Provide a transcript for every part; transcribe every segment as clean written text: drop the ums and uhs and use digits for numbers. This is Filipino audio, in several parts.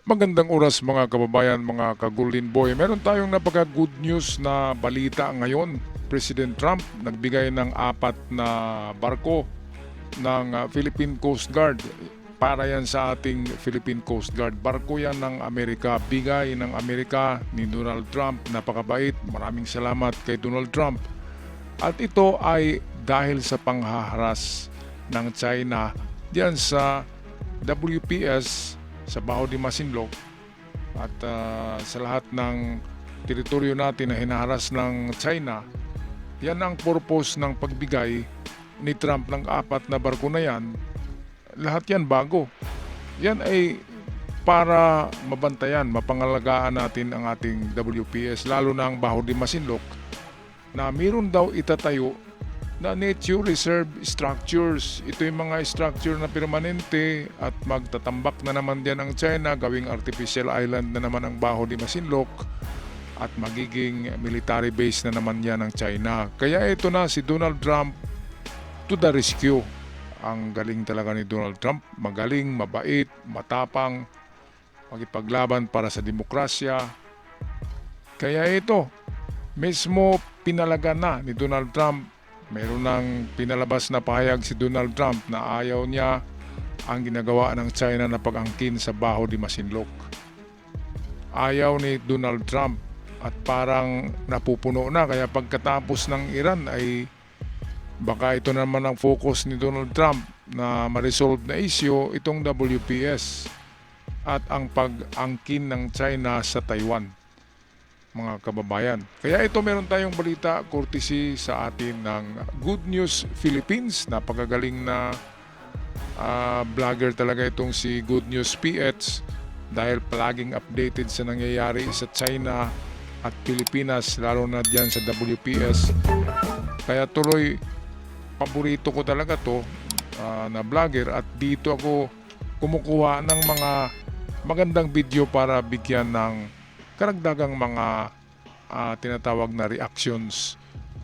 Magandang oras mga kababayan, mga ka-Golden Boy. Meron tayong napaka-good news na balita ngayon. President Trump nagbigay ng 4 na barko ng Philippine Coast Guard. Para yan sa ating Philippine Coast Guard. Barko yan ng Amerika. Bigay ng Amerika ni Donald Trump. Napakabait. Maraming salamat kay Donald Trump. At ito ay dahil sa panghaharas ng China diyan sa WPS sa Baho de Masinloc at sa lahat ng teritoryo natin na hinaharas ng China. Yan ang purpose ng pagbigay ni Trump ng 4 na barko na yan. Lahat yan bago. Yan ay para mabantayan, mapangalagaan natin ang ating WPS, lalo na ang Baho de Masinloc, na meron daw itatayo na nature reserve structures. Ito yung mga structure na permanente at magtatambak na naman diyan ang China, gawing artificial island na naman ang Baho de Masinloc at magiging military base na naman yan ng China. Kaya ito na si Donald Trump to the rescue. Ang galing talaga ni Donald Trump, magaling, mabait, matapang, magipaglaban para sa demokrasya. Kaya ito, mismo pinalaga na ni Donald Trump. Mayroon ng pinalabas na pahayag si Donald Trump na ayaw niya ang ginagawa ng China na pag-angkin sa Baho de Masinloc. Ayaw ni Donald Trump at parang napupuno na, kaya pagkatapos ng Iran ay baka ito naman ang focus ni Donald Trump na ma-resolve na issue, itong WPS at ang pag-angkin ng China sa Taiwan, mga kababayan. Kaya ito, meron tayong balita courtesy sa atin ng Good News Philippines. Napakagaling na vlogger talaga itong si Good News PH dahil palaging updated sa nangyayari sa China at Pilipinas, lalo na diyan sa WPS. Kaya tuloy, paborito ko talaga to na vlogger, at dito ako kumukuha ng mga magandang video para bigyan ng karagdagang mga tinatawag na reactions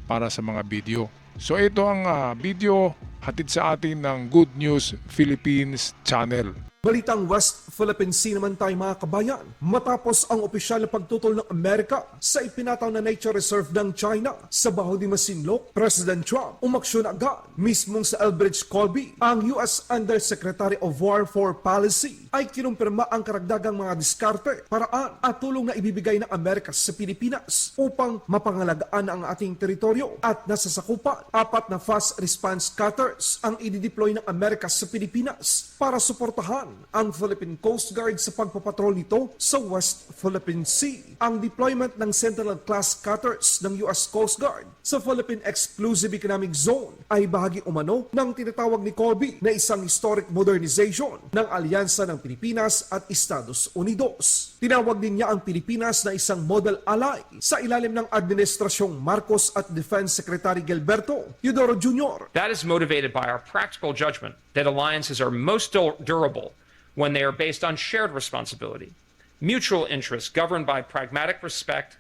para sa mga video. So ito ang video hatid sa atin ng Good News Philippines channel. Balitang West Philippine Sea naman tayo mga kabayan. Matapos ang opisyal na pagtutol ng Amerika sa ipinataw na nature reserve ng China sa Baho de Masinloc, President Trump umaksyon agad. Mismong sa Elbridge Colby, ang U.S. Undersecretary of War for Policy ay kinumpirma ang karagdagang mga diskarte, paraan at tulong na ibibigay ng Amerika sa Pilipinas upang mapangalagaan ang ating teritoryo, at nasasakupan 4 na fast response cutters ang idideploy ng Amerika sa Pilipinas para suportahan ang Philippine Coast Guard sa pagpapatrol nito sa West Philippine Sea. Ang deployment ng Sentinel-class cutters ng US Coast Guard sa Philippine Exclusive Economic Zone ay bahagi umano ng tinatawag ni Colby na isang historic modernization ng alyansa ng Pilipinas at Estados Unidos. Tinawag din niya ang Pilipinas na isang model ally sa ilalim ng Administrasyong Marcos at Defense Secretary Gilberto Eudoro Jr. That is motivated by our practical judgment that alliances are most durable when they are based on shared responsibility, mutual interests governed by pragmatic respect,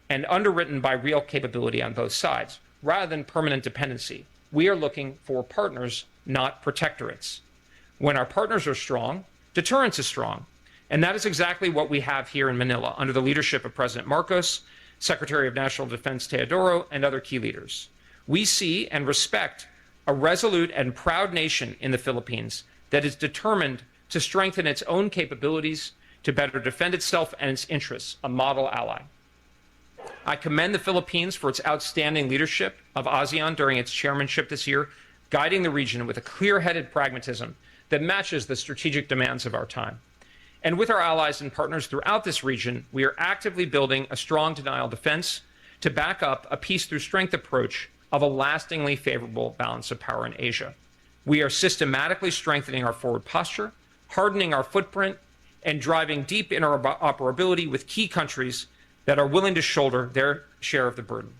and underwritten by real capability on both sides, rather than permanent dependency. We are looking for partners, not protectorates. When our partners are strong, deterrence is strong. And that is exactly what we have here in Manila under the leadership of President Marcos, Secretary of National Defense Teodoro, and other key leaders. We see and respect a resolute and proud nation in the Philippines that is determined to strengthen its own capabilities to better defend itself and its interests, a model ally. I commend the Philippines for its outstanding leadership of ASEAN during its chairmanship this year, guiding the region with a clear-headed pragmatism that matches the strategic demands of our time. And with our allies and partners throughout this region, we are actively building a strong denial defense to back up a peace through strength approach of a lastingly favorable balance of power in Asia. We are systematically strengthening our forward posture, hardening our footprint, and driving deep interoperability with key countries that are willing to shoulder their share of the burden.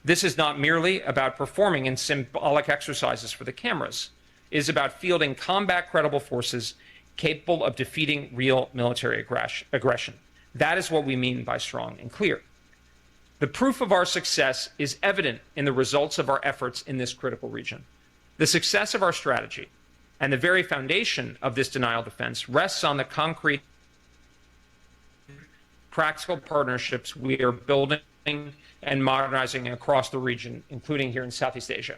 This is not merely about performing in symbolic exercises for the cameras. It is about fielding combat-credible forces capable of defeating real military aggression. That is what we mean by strong and clear. The proof of our success is evident in the results of our efforts in this critical region. The success of our strategy and the very foundation of this denial defense rests on the concrete practical partnerships we are building and modernizing across the region, including here in Southeast Asia.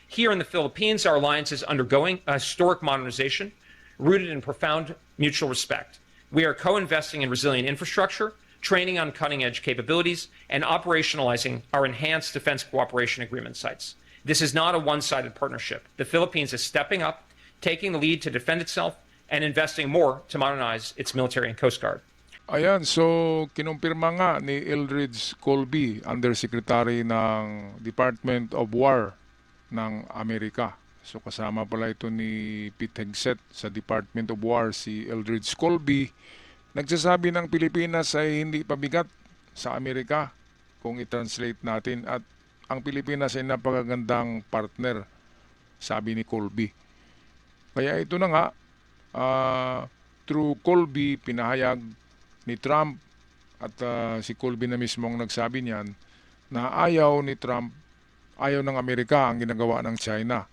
Here in the Philippines, our alliance is undergoing a historic modernization rooted in profound mutual respect. We are co-investing in resilient infrastructure, training on cutting-edge capabilities, and operationalizing our enhanced defense cooperation agreement sites. This is not a one-sided partnership. The Philippines is stepping up, taking the lead to defend itself, and investing more to modernize its military and Coast Guard. Ayan, so kinumpirma nga ni Eldridge Colby, Undersecretary ng Department of War ng Amerika. So kasama pala ito ni Pete Hegseth sa Department of War, si Eldridge Colby. Nagsasabi ng Pilipinas ay hindi pabigat sa Amerika kung i-translate natin, at ang Pilipinas ay napakagandang partner, sabi ni Colby. Kaya ito na nga, through Colby, pinahayag ni Trump, at si Colby na mismo ang nagsabi niyan, na ayaw ni Trump, ayaw ng Amerika ang ginagawa ng China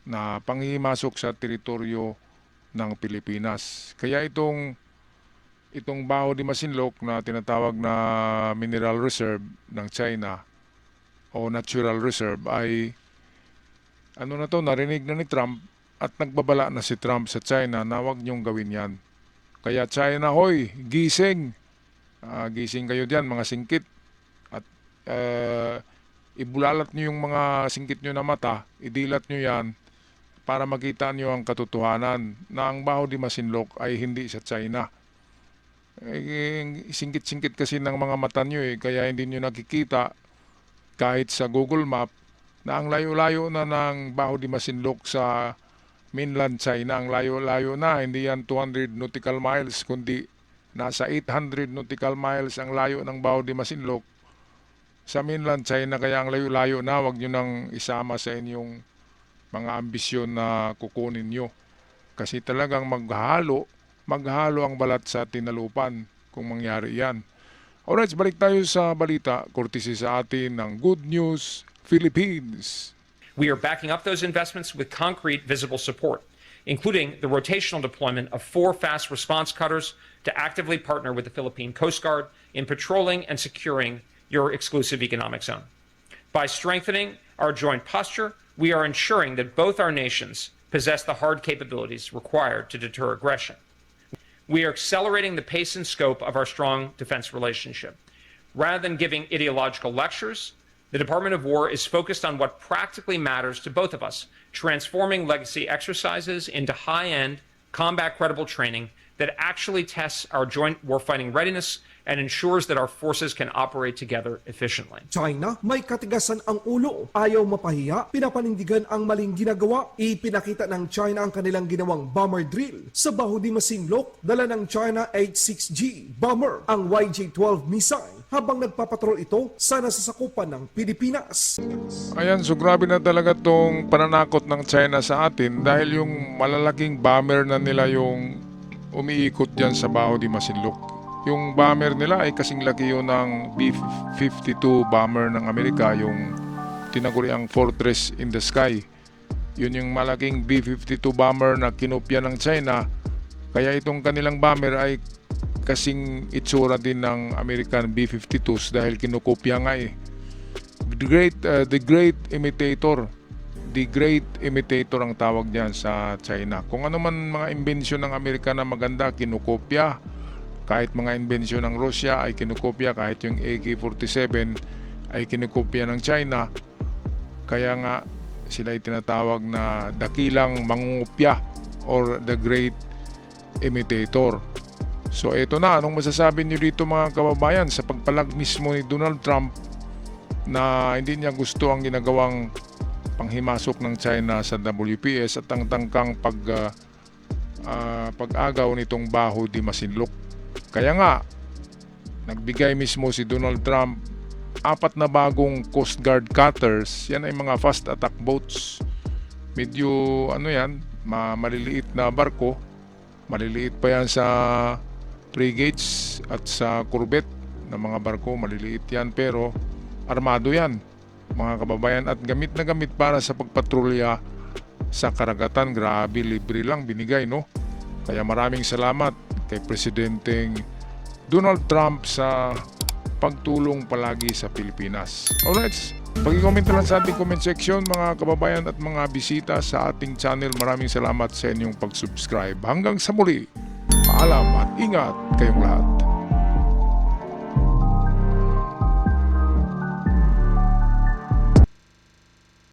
na panghimasok sa teritoryo ng Pilipinas. Kaya itong Baho de Masinloc na tinatawag na mineral reserve ng China o natural reserve ay narinig na ni Trump, at nagbabala na si Trump sa China na huwag niyong gawin yan. Kaya China, hoy, gising! Gising kayo diyan, mga singkit. At ibulalat niyo yung mga singkit niyo na mata, idilat niyo yan para makita niyo ang katotohanan na ang Baho de Masinloc ay hindi sa China. Singkit-singkit kasi ng mga mata niyo kaya hindi niyo nakikita kahit sa Google Map na ang layo-layo na ng Baho de Masinloc sa mainland China. Ang layo-layo na, hindi yan 200 nautical miles, kundi nasa 800 nautical miles ang layo ng Baho de Masinloc sa mainland China. Kaya ang layo-layo na, wag nyo nang isama sa inyong mga ambisyon na kukunin nyo. Kasi talagang maghalo ang balat sa tinalupan kung mangyari yan. Alright, balik tayo sa balita, courtesy sa atin ng Good News Philippines. We are backing up those investments with concrete, visible support, including the rotational deployment of 4 fast response cutters to actively partner with the Philippine Coast Guard in patrolling and securing your exclusive economic zone. By strengthening our joint posture, we are ensuring that both our nations possess the hard capabilities required to deter aggression. We are accelerating the pace and scope of our strong defense relationship. Rather than giving ideological lectures, the Department of War is focused on what practically matters to both of us, transforming legacy exercises into high-end, combat-credible training that actually tests our joint warfighting readiness and ensures that our forces can operate together efficiently. China, may katigasan ang ulo, ayaw mapahiya, pinapanindigan ang maling ginagawa. Ipinakita ng China ang kanilang ginawang bomber drill sa Baho de Masinloc. Dala ng China H-6G bomber ang YJ-12 missile habang nagpapatrol ito sa nasasakupan ng Pilipinas. Ayan, so grabe na talaga tong pananakot ng China sa atin dahil yung malalaking bomber na nila yung umiikot dyan sa Baho de Masinloc. Yung bomber nila ay kasing laki yun ng B-52 bomber ng Amerika, yung tinaguriang Fortress in the Sky. Yun yung malaking B-52 bomber na kinopya ng China. Kaya itong kanilang bomber ay kasing itsura din ng American B-52s dahil kinokopya nga The Great Imitator. The Great Imitator ang tawag diyan sa China. Kung ano man mga imbensyon ng Amerika na maganda, kinokopya. Kahit mga imbensyon ng Russia ay kinokopya, kahit yung AK-47 ay kinokopya ng China. Kaya nga sila ay tinatawag na dakilang mangungopya or the Great Imitator. So ito na, anong masasabi niyo dito mga kababayan sa pagpalag mismo ni Donald Trump na hindi niya gusto ang ginagawang panghimasok ng China sa WPS at ang tangkang pag-agaw nitong Baho de Masinloc. Kaya nga, nagbigay mismo si Donald Trump 4 na bagong Coast Guard cutters. Yan ay mga fast attack boats. Medyo maliliit na barko. Maliliit pa yan sa frigates at sa corvette na mga barko. Maliliit yan pero armado yan, mga kababayan, at gamit na gamit para sa pagpatrolya sa karagatan. Grabe, libre lang binigay, no? Kaya maraming salamat kay Presidenteng Donald Trump sa pagtulong palagi sa Pilipinas. Alright, pag-comment lang sa ating comment section mga kababayan at mga bisita sa ating channel. Maraming salamat sa inyong pag-subscribe. Hanggang sa muli, paalam at ingat kayong lahat.